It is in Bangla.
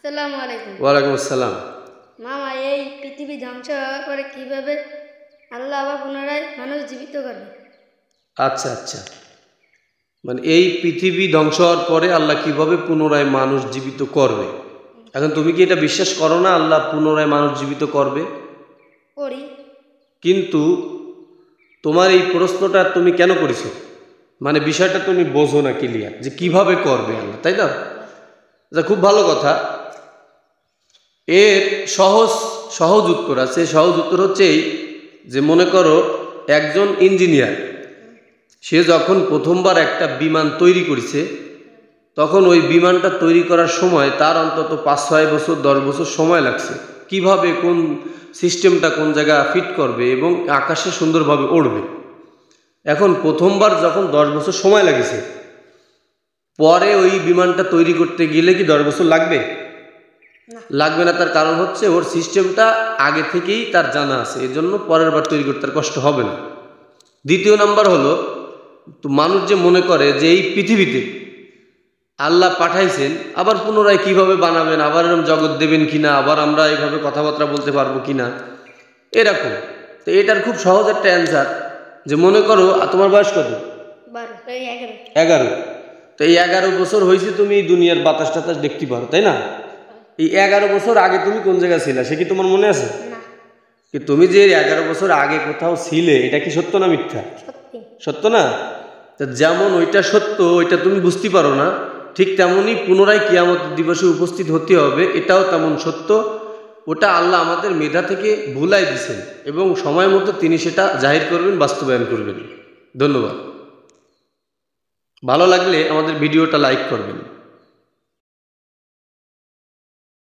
আসসালামু আলাইকুম। ওয়ালাইকুম আসসালাম। মামা, এই পৃথিবী ধ্বংস হওয়ার পরে কিভাবে আল্লাহ আবার পুনরায় মানুষ জীবিত করবে? আচ্ছা আচ্ছা, মানে এই পৃথিবী ধ্বংস হওয়ার পরে আল্লাহ কিভাবে পুনরায় মানুষ জীবিত করবে। এখন তুমি কি এটা বিশ্বাস করো না আল্লাহ পুনরায় মানুষ জীবিত করবে? করি। কিন্তু তোমার এই প্রশ্নটা তুমি কেন করেছো? মানে বিষয়টা তুমি বোঝো না ক্লিয়ার, যে কিভাবে করবে আল্লাহ, তাই না? আচ্ছা, খুব ভালো কথা। এর সহজ উত্তর আছে। সহজ উত্তর হচ্ছে এই, যে মনে করো একজন ইঞ্জিনিয়ার, সে যখন প্রথমবার একটা বিমান তৈরি করেছে, তখন ওই বিমানটা তৈরি করার সময় তার অন্তত 5-6 বছর 10 বছর সময় লাগছে, কিভাবে কোন সিস্টেমটা কোন জায়গায় ফিট করবে এবং আকাশে সুন্দরভাবে উড়বে। এখন প্রথমবার যখন 10 বছর সময় লাগেছে, পরে ওই বিমানটা তৈরি করতে গেলে কি 10 বছর লাগবে? লাগবে না। তার কারণ হচ্ছে ওর সিস্টেমটা আগে থেকেই তার জানা আছে, এই জন্য পরের বার তৈরি করতে আর কষ্ট হবে না। দ্বিতীয় নাম্বার হলো, তো মানুষ যে মনে করে যে এই পৃথিবীতে আল্লাহ পাঠাইছেন, আবার পুনরায় কিভাবে বানাবেন, আবার এরকম জগৎ দেবেন কিনা, আবার আমরা এইভাবে কথাবার্তা বলতে পারবো কিনা, এরকম। তো এটার খুব সহজ একটা অ্যান্সার, যে মনে করো তোমার বয়স কত? 11। তো এই 11 বছর হয়েছে তুমি দুনিয়ার বাতাস টাতাস দেখতে পারো, তাই না? এই 11 বছর আগে তুমি কোন জায়গায় ছিলা সে কি তোমার মনে আছে? কি তুমি যে 11 বছর আগে কোথাও ছিলে, এটা কি সত্য না মিথ্যা? সত্য না? তা যেমন ওইটা সত্য, ওইটা তুমি বুঝতে পারো না, ঠিক তেমনই পুনরায় কিয়ামত দিবসে উপস্থিত হতে হবে, এটাও তেমন সত্য। ওটা আল্লাহ আমাদের মেধা থেকে ভুলাই দিছেন এবং সময় মতো তিনি সেটা জাহির করবেন, বাস্তবায়ন করবেন। ধন্যবাদ। ভালো লাগলে আমাদের ভিডিওটা লাইক করবেন।